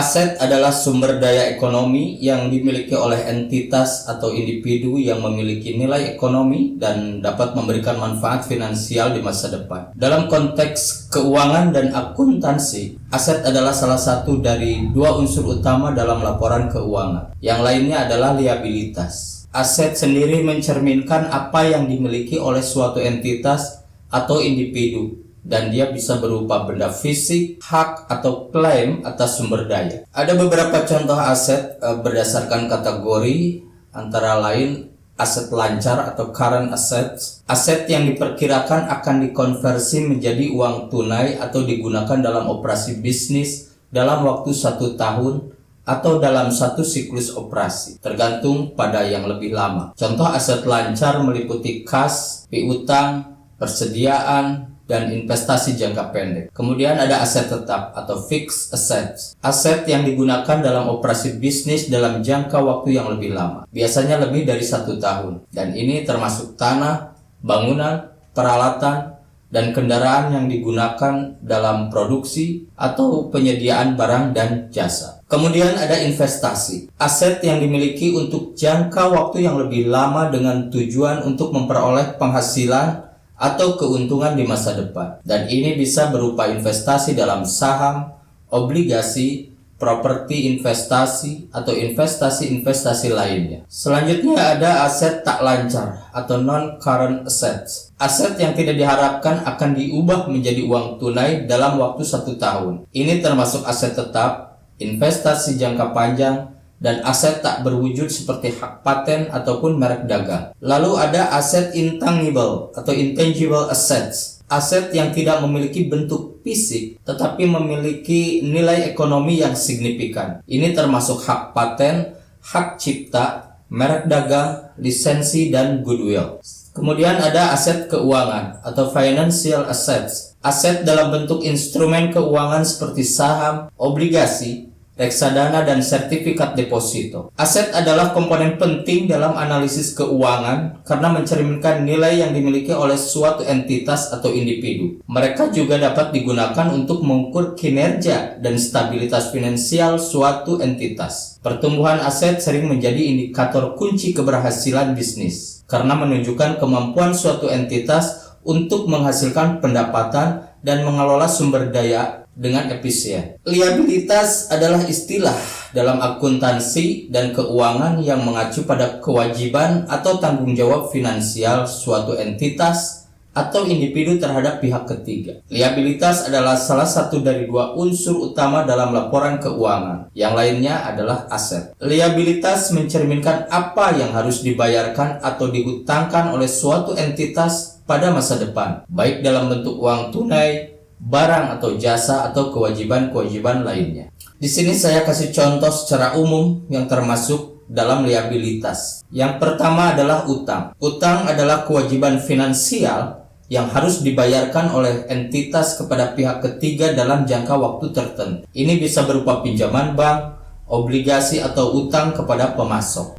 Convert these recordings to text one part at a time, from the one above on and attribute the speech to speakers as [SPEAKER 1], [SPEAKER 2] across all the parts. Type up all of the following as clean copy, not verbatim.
[SPEAKER 1] Aset adalah sumber daya ekonomi yang dimiliki oleh entitas atau individu yang memiliki nilai ekonomi dan dapat memberikan manfaat finansial di masa depan. Dalam konteks keuangan dan akuntansi, aset adalah salah satu dari dua unsur utama dalam laporan keuangan. Yang lainnya adalah liabilitas. Aset sendiri mencerminkan apa yang dimiliki oleh suatu entitas atau individu, dan dia bisa berupa benda fisik, hak, atau klaim atas sumber daya. Ada beberapa contoh aset berdasarkan kategori, antara lain aset lancar atau current assets, aset yang diperkirakan akan dikonversi menjadi uang tunai atau digunakan dalam operasi bisnis dalam waktu 1 tahun atau dalam satu siklus operasi, tergantung pada yang lebih lama. Contoh aset lancar meliputi kas, piutang, persediaan, dan investasi jangka pendek. Kemudian ada aset tetap atau fixed assets. Aset yang digunakan dalam operasi bisnis dalam jangka waktu yang lebih lama. Biasanya lebih dari 1 tahun. Dan ini termasuk tanah, bangunan, peralatan, dan kendaraan yang digunakan dalam produksi atau penyediaan barang dan jasa. Kemudian ada investasi. Aset yang dimiliki untuk jangka waktu yang lebih lama dengan tujuan untuk memperoleh penghasilan atau keuntungan di masa depan. Dan ini bisa berupa investasi dalam saham, obligasi, properti investasi, atau investasi-investasi lainnya. Selanjutnya ada aset tak lancar atau non-current assets. Aset yang tidak diharapkan akan diubah menjadi uang tunai dalam waktu 1 tahun. Ini termasuk aset tetap, investasi jangka panjang, dan aset tak berwujud seperti hak paten ataupun merek dagang. Lalu ada aset intangible atau intangible assets. Aset yang tidak memiliki bentuk fisik tetapi memiliki nilai ekonomi yang signifikan. Ini termasuk hak paten, hak cipta, merek dagang, lisensi, dan goodwill. Kemudian ada aset keuangan atau financial assets. Aset dalam bentuk instrumen keuangan seperti saham, obligasi, reksadana, dan sertifikat deposito. Aset adalah komponen penting dalam analisis keuangan karena mencerminkan nilai yang dimiliki oleh suatu entitas atau individu. Mereka juga dapat digunakan untuk mengukur kinerja dan stabilitas finansial suatu entitas. Pertumbuhan aset sering menjadi indikator kunci keberhasilan bisnis karena menunjukkan kemampuan suatu entitas untuk menghasilkan pendapatan dan mengelola sumber daya dengan efisien. Liabilitas adalah istilah dalam akuntansi dan keuangan yang mengacu pada kewajiban atau tanggung jawab finansial suatu entitas atau individu terhadap pihak ketiga. Liabilitas adalah salah satu dari dua unsur utama dalam laporan keuangan. Yang lainnya adalah aset. Liabilitas mencerminkan apa yang harus dibayarkan atau dihutangkan oleh suatu entitas pada masa depan, baik dalam bentuk uang tunai, barang atau jasa, atau kewajiban-kewajiban lainnya. Di sini saya kasih contoh secara umum yang termasuk dalam liabilitas. Yang pertama adalah utang. Utang adalah kewajiban finansial yang harus dibayarkan oleh entitas kepada pihak ketiga dalam jangka waktu tertentu. Ini bisa berupa pinjaman bank, obligasi, atau utang kepada pemasok.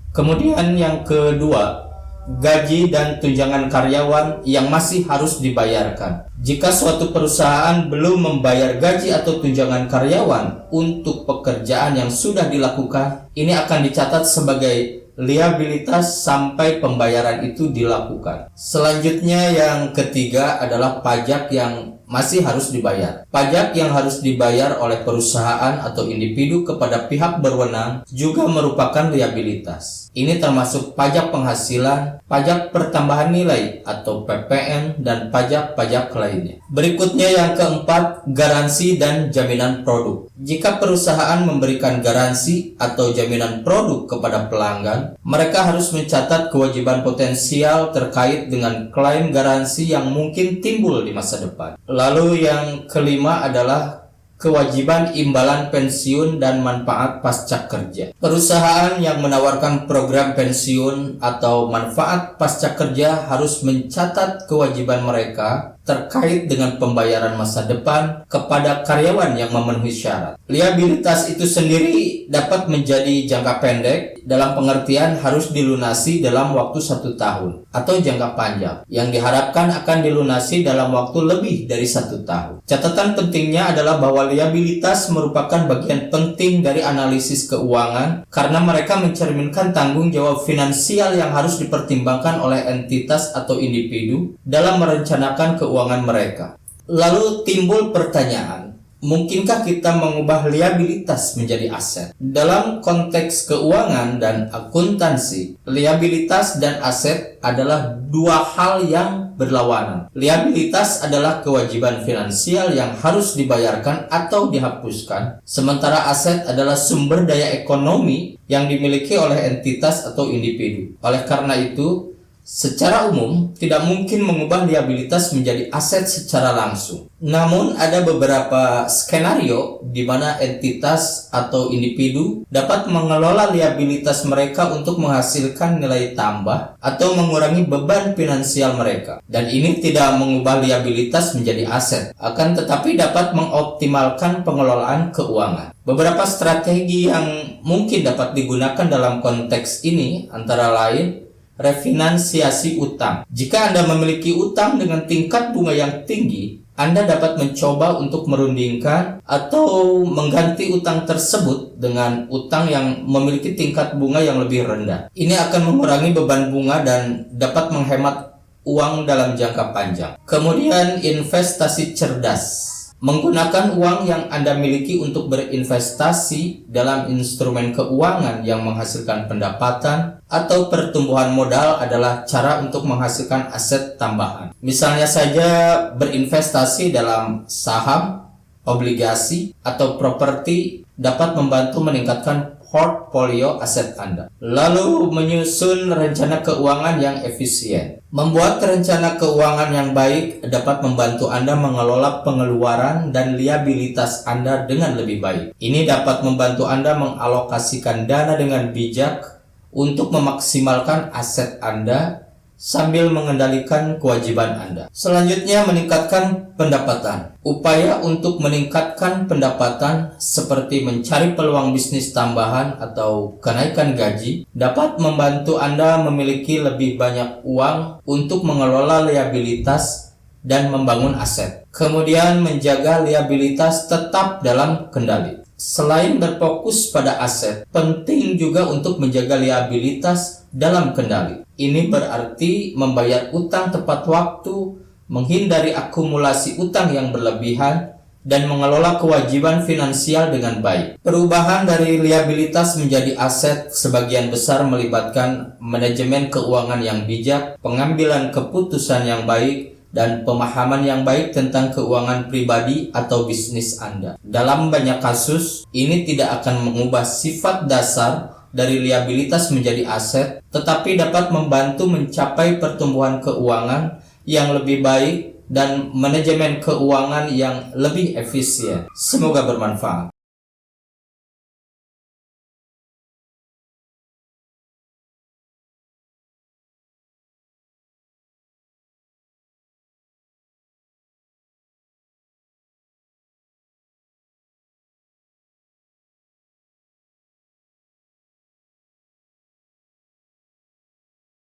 [SPEAKER 1] Kemudian yang kedua, gaji dan tunjangan karyawan yang masih harus dibayarkan. Jika suatu perusahaan belum membayar gaji atau tunjangan karyawan untuk pekerjaan yang sudah dilakukan, ini akan dicatat sebagai liabilitas sampai pembayaran itu dilakukan. Selanjutnya yang ketiga adalah pajak yang masih harus dibayar. Pajak yang harus dibayar oleh perusahaan atau individu kepada pihak berwenang juga merupakan liabilitas. Ini termasuk pajak penghasilan, pajak pertambahan nilai atau PPN, dan pajak-pajak lainnya. Berikutnya yang keempat, garansi dan jaminan produk. Jika perusahaan memberikan garansi atau jaminan produk kepada pelanggan, mereka harus mencatat kewajiban potensial terkait dengan klaim garansi yang mungkin timbul di masa depan. Lalu yang kelima adalah kewajiban imbalan pensiun dan manfaat pasca kerja. Perusahaan yang menawarkan program pensiun atau manfaat pasca kerja harus mencatat kewajiban mereka terkait dengan pembayaran masa depan kepada karyawan yang memenuhi syarat. Liabilitas itu sendiri dapat menjadi jangka pendek dalam pengertian harus dilunasi dalam waktu 1 tahun atau jangka panjang yang diharapkan akan dilunasi dalam waktu lebih dari 1 tahun. Catatan pentingnya adalah bahwa liabilitas merupakan bagian penting dari analisis keuangan karena mereka mencerminkan tanggung jawab finansial yang harus dipertimbangkan oleh entitas atau individu dalam merencanakan keuangan mereka. Lalu timbul pertanyaan, mungkinkah kita mengubah liabilitas menjadi aset? Dalam konteks keuangan dan akuntansi, liabilitas dan aset adalah dua hal yang berlawanan. Liabilitas adalah kewajiban finansial yang harus dibayarkan atau dihapuskan, sementara aset adalah sumber daya ekonomi yang dimiliki oleh entitas atau individu. Oleh karena itu, secara umum, tidak mungkin mengubah liabilitas menjadi aset secara langsung. Namun, ada beberapa skenario di mana entitas atau individu dapat mengelola liabilitas mereka untuk menghasilkan nilai tambah atau mengurangi beban finansial mereka. Dan ini tidak mengubah liabilitas menjadi aset, akan tetapi dapat mengoptimalkan pengelolaan keuangan. Beberapa strategi yang mungkin dapat digunakan dalam konteks ini antara lain refinansiasi utang. Jika Anda memiliki utang dengan tingkat bunga yang tinggi, Anda dapat mencoba untuk merundingkan atau mengganti utang tersebut dengan utang yang memiliki tingkat bunga yang lebih rendah. Ini akan mengurangi beban bunga dan dapat menghemat uang dalam jangka panjang. Kemudian investasi cerdas. Menggunakan uang yang Anda miliki untuk berinvestasi dalam instrumen keuangan yang menghasilkan pendapatan atau pertumbuhan modal adalah cara untuk menghasilkan aset tambahan. Misalnya saja berinvestasi dalam saham, obligasi, atau properti dapat membantu meningkatkan portfolio aset Anda. Lalu menyusun rencana keuangan yang efisien. Membuat rencana keuangan yang baik dapat membantu Anda mengelola pengeluaran dan liabilitas Anda dengan lebih baik. Ini dapat membantu Anda mengalokasikan dana dengan bijak untuk memaksimalkan aset Anda sambil mengendalikan kewajiban Anda. Selanjutnya, meningkatkan pendapatan. Upaya untuk meningkatkan pendapatan seperti mencari peluang bisnis tambahan atau kenaikan gaji dapat membantu Anda memiliki lebih banyak uang untuk mengelola liabilitas dan membangun aset. Kemudian, menjaga liabilitas tetap dalam kendali. Selain berfokus pada aset, penting juga untuk menjaga liabilitas dalam kendali. Ini berarti membayar utang tepat waktu, menghindari akumulasi utang yang berlebihan, dan mengelola kewajiban finansial dengan baik. Perubahan dari liabilitas menjadi aset sebagian besar melibatkan manajemen keuangan yang bijak, pengambilan keputusan yang baik, dan pemahaman yang baik tentang keuangan pribadi atau bisnis Anda. Dalam banyak kasus, ini tidak akan mengubah sifat dasar dari liabilitas menjadi aset, tetapi dapat membantu mencapai pertumbuhan keuangan yang lebih baik dan manajemen keuangan yang lebih efisien. Semoga bermanfaat.